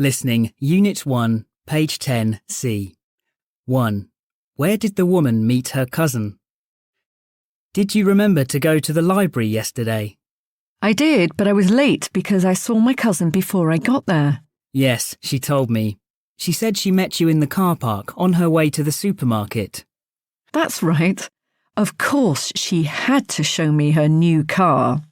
Listening, Unit 1, page 10, C. 1. Where did the woman meet her cousin? Did you remember to go to the library yesterday? I did, but I was late because I saw my cousin before I got there. Yes, she told me. She said she met you in the car park on her way to the supermarket. That's right. Of course, she had to show me her new car.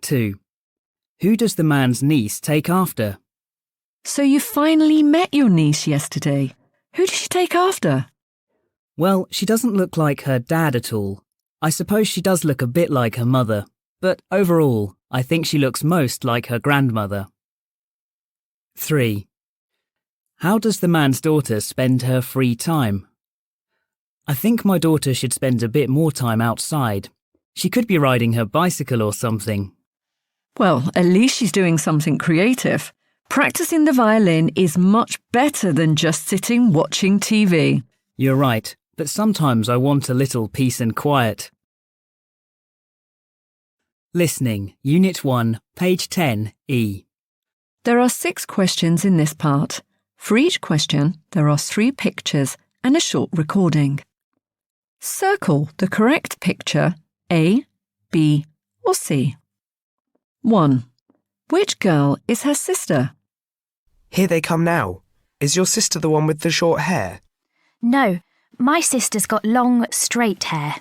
2. Who does the man's niece take after? So you finally met your niece yesterday. Who did she take after? Well, she doesn't look like her dad at all. I suppose she does look a bit like her mother, but overall, I think she looks most like her grandmother. 3. How does the man's daughter spend her free time? I think my daughter should spend a bit more time outside. She could be riding her bicycle or something. Well, at least she's doing something creative. Practicing the violin is much better than just sitting watching TV. You're right, but sometimes I want a little peace and quiet. Listening, Unit 1, page 10, E. There are 6 questions in this part. For each question, there are 3 pictures and a short recording. Circle the correct picture A, B, or C. 1. Which girl is her sister? Here they come now. Is your sister the one with the short hair? No, my sister's got long, straight hair.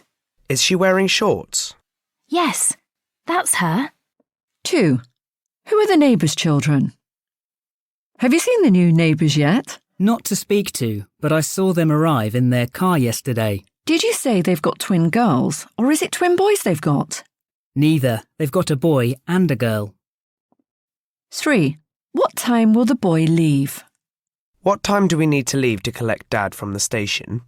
Is she wearing shorts? Yes, that's her. 2. Who are the neighbours' children? Have you seen the new neighbours yet? Not to speak to, but I saw them arrive in their car yesterday. Did you say they've got twin girls, or is it twin boys they've got? Neither. They've got a boy and a girl. 3. What time will the boy leave? What time do we need to leave to collect Dad from the station?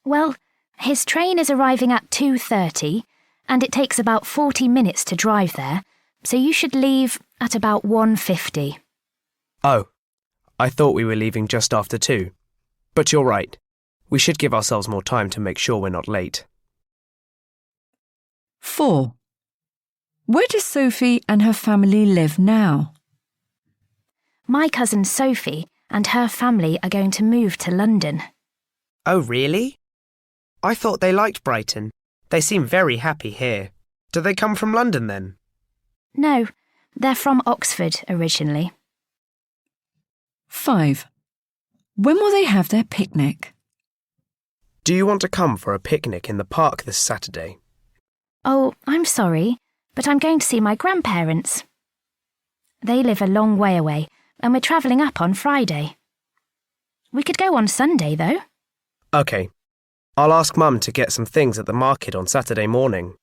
Well, his train is arriving at 2:30, and it takes about 40 minutes to drive there, so you should leave at about 1:50. Oh, I thought we were leaving just after 2. But you're right. We should give ourselves more time to make sure we're not late. 4. Where does Sophie and her family live now? My cousin Sophie and her family are going to move to London. Oh, really? I thought they liked Brighton. They seem very happy here. Do they come from London then? No, they're from Oxford originally. 5. When will they have their picnic? Do you want to come for a picnic in the park this Saturday? Oh, I'm sorry, but I'm going to see my grandparents. They live a long way away, and we're travelling up on Friday. We could go on Sunday, though. OK. I'll ask Mum to get some things at the market on Saturday morning.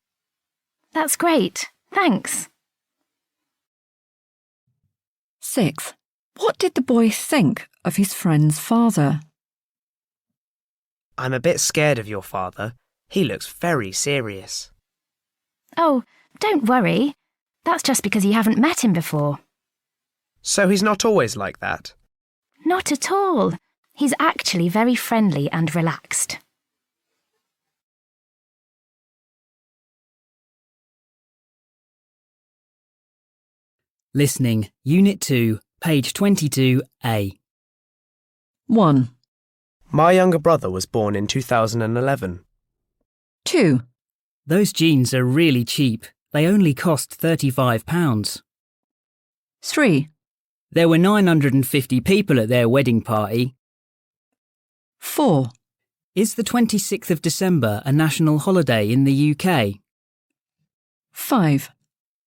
That's great. Thanks. 6. What did the boy think of his friend's father? I'm a bit scared of your father. He looks very serious. Oh, don't worry. That's just because you haven't met him before. So he's not always like that? Not at all. He's actually very friendly and relaxed. Listening, Unit 2, page 22A. 1. My younger brother was born in 2011. 2. Those jeans are really cheap. They only cost £35. 3. There were 950 people at their wedding party. 4. Is the 26th of December a national holiday in the UK? 5.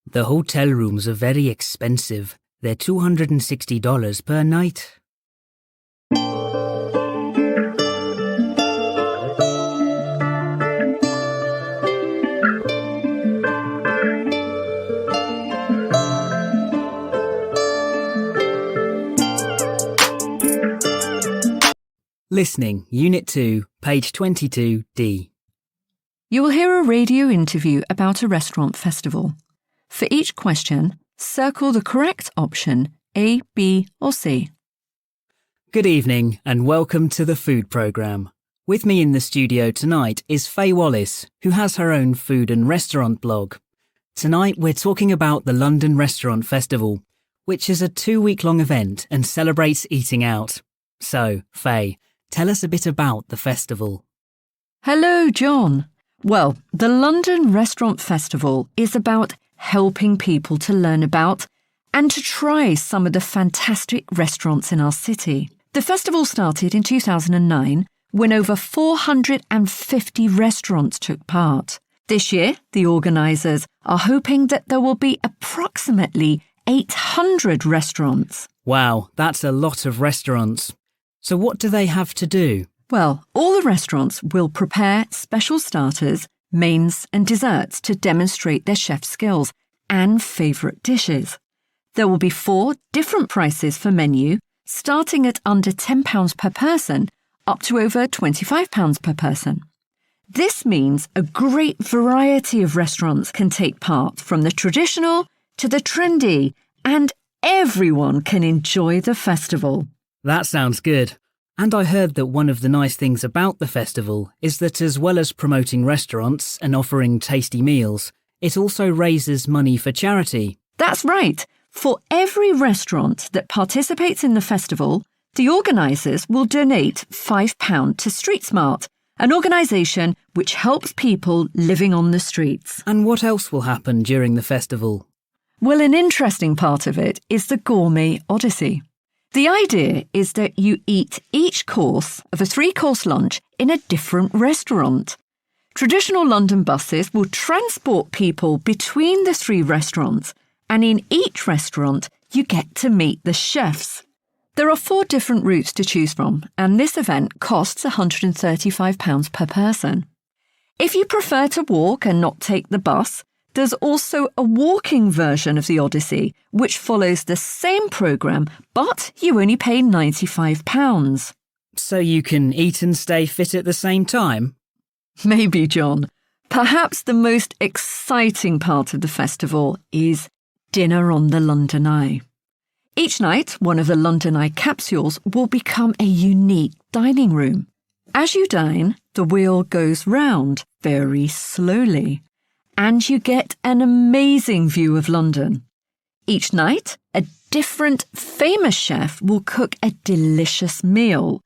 The hotel rooms are very expensive. They're $260 per night. Listening, Unit 2, page 22D. You will hear a radio interview about a restaurant festival. For each question, circle the correct option A, B, or C. Good evening and welcome to the food programme. With me in the studio tonight is Faye Wallace, who has her own food and restaurant blog. Tonight we're talking about the London Restaurant Festival. which is a 2-week-long event and celebrates eating out. So, Faye, tell us a bit about the festival. Hello, John. Well, the London Restaurant Festival is about helping people to learn about and to try some of the fantastic restaurants in our city. The festival started in 2009 when over 450 restaurants took part. This year, the organisers are hoping that there will be approximately 800 restaurants. Wow, that's a lot of restaurants. So what do they have to do? Well, all the restaurants will prepare special starters, mains and desserts to demonstrate their chef skills and favourite dishes. There will be 4 different prices for menu, starting at under £10 per person up to over £25 per person. This means a great variety of restaurants can take part, from the traditional to the trendy, and everyone can enjoy the festival. That sounds good. And I heard that one of the nice things about the festival is that as well as promoting restaurants and offering tasty meals, it also raises money for charity. That's right. For every restaurant that participates in the festival, the organisers will donate £5 to Street Smart, an organisation which helps people living on the streets. And what else will happen during the festival? Well, an interesting part of it is the Gourmet Odyssey. The idea is that you eat each course of a 3-course lunch in a different restaurant. Traditional London buses will transport people between the 3 restaurants, and in each restaurant you get to meet the chefs. There are 4 different routes to choose from, and this event costs £135 per person. If you prefer to walk and not take the bus, there's also a walking version of the Odyssey, which follows the same programme, but you only pay £95. So you can eat and stay fit at the same time? Maybe, John. Perhaps the most exciting part of the festival is dinner on the London Eye. Each night, one of the London Eye capsules will become a unique dining room. As you dine, the wheel goes round very slowly, and you get an amazing view of London. Each night, a different famous chef will cook a delicious meal,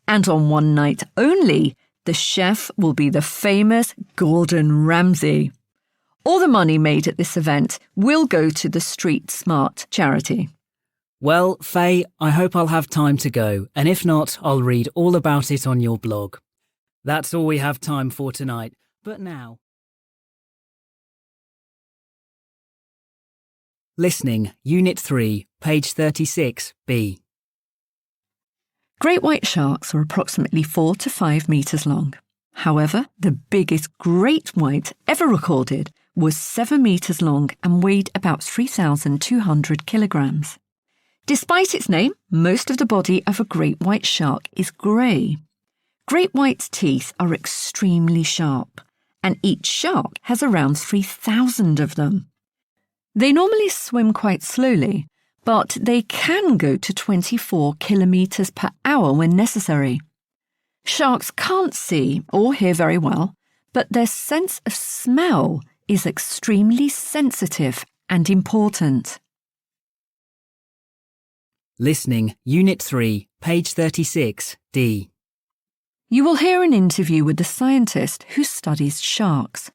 and on one night only, the chef will be the famous Gordon Ramsay. All the money made at this event will go to the Street Smart charity. Well, Faye, I hope I'll have time to go, and if not, I'll read all about it on your blog. That's all we have time for tonight, but now... Listening, Unit 3, page 36, B. Great white sharks are approximately 4 to 5 metres long. However, the biggest great white ever recorded was 7 metres long and weighed about 3,200 kilograms. Despite its name, most of the body of a great white shark is grey. Great white's teeth are extremely sharp, and each shark has around 3,000 of them. They normally swim quite slowly, but they can go to 24 kilometres per hour when necessary. Sharks can't see or hear very well, but their sense of smell is extremely sensitive and important. Listening, Unit 3, page 36, D. You will hear an interview with the scientist who studies sharks.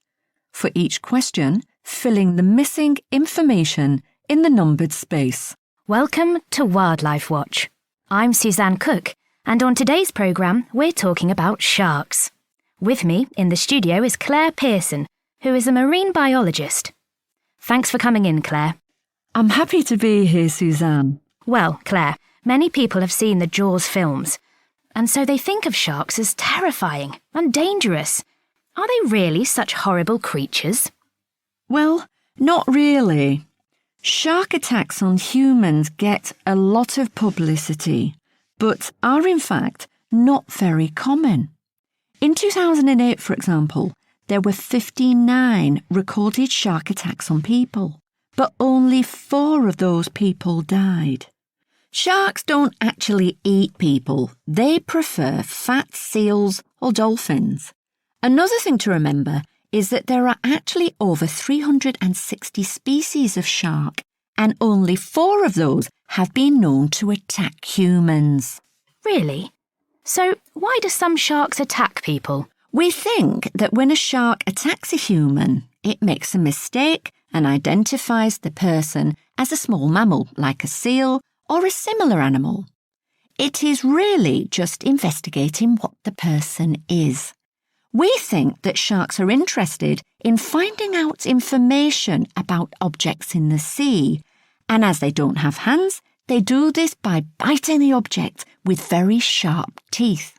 For each question, filling the missing information in the numbered space. Welcome to Wildlife Watch. I'm Suzanne Cook, and on today's programme we're talking about sharks. With me in the studio is Claire Pearson, who is a marine biologist. Thanks for coming in, Claire. I'm happy to be here, Suzanne. Well, Claire, many people have seen the Jaws films, and so they think of sharks as terrifying and dangerous. Are they really such horrible creatures? Well, not really. Shark attacks on humans get a lot of publicity, but are in fact not very common. In 2008, for example, there were 59 recorded shark attacks on people, but only 4 of those people died. Sharks don't actually eat people. They prefer fat seals or dolphins. Another thing to remember is that there are actually over 360 species of shark and only 4 of those have been known to attack humans. Really? So why do some sharks attack people? We think that when a shark attacks a human, it makes a mistake and identifies the person as a small mammal like a seal or a similar animal. It is really just investigating what the person is. We think that sharks are interested in finding out information about objects in the sea, and as they don't have hands, they do this by biting the object with very sharp teeth.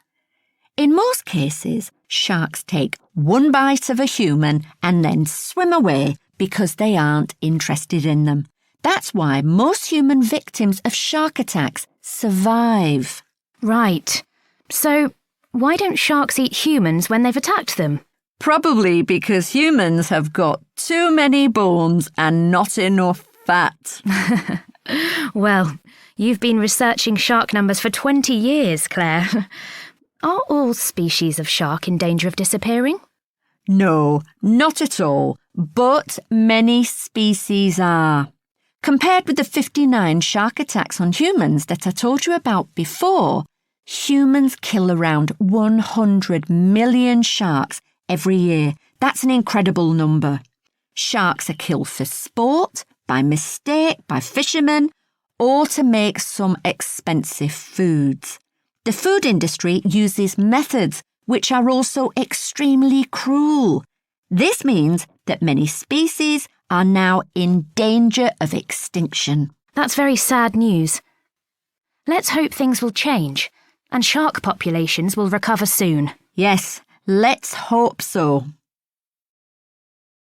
In most cases, sharks take one bite of a human and then swim away because they aren't interested in them. That's why most human victims of shark attacks survive. Right. So why don't sharks eat humans when they've attacked them? Probably because humans have got too many bones and not enough fat. Well, you've been researching shark numbers for 20 years, Claire. Are all species of shark in danger of disappearing? No, not at all, but many species are. Compared with the 59 shark attacks on humans that I told you about before, humans kill around 100 million sharks every year. That's an incredible number. Sharks are killed for sport, by mistake, by fishermen, or to make some expensive foods. The food industry uses methods which are also extremely cruel. This means that many species are now in danger of extinction. That's very sad news. Let's hope things will change and shark populations will recover soon. Yes, let's hope so.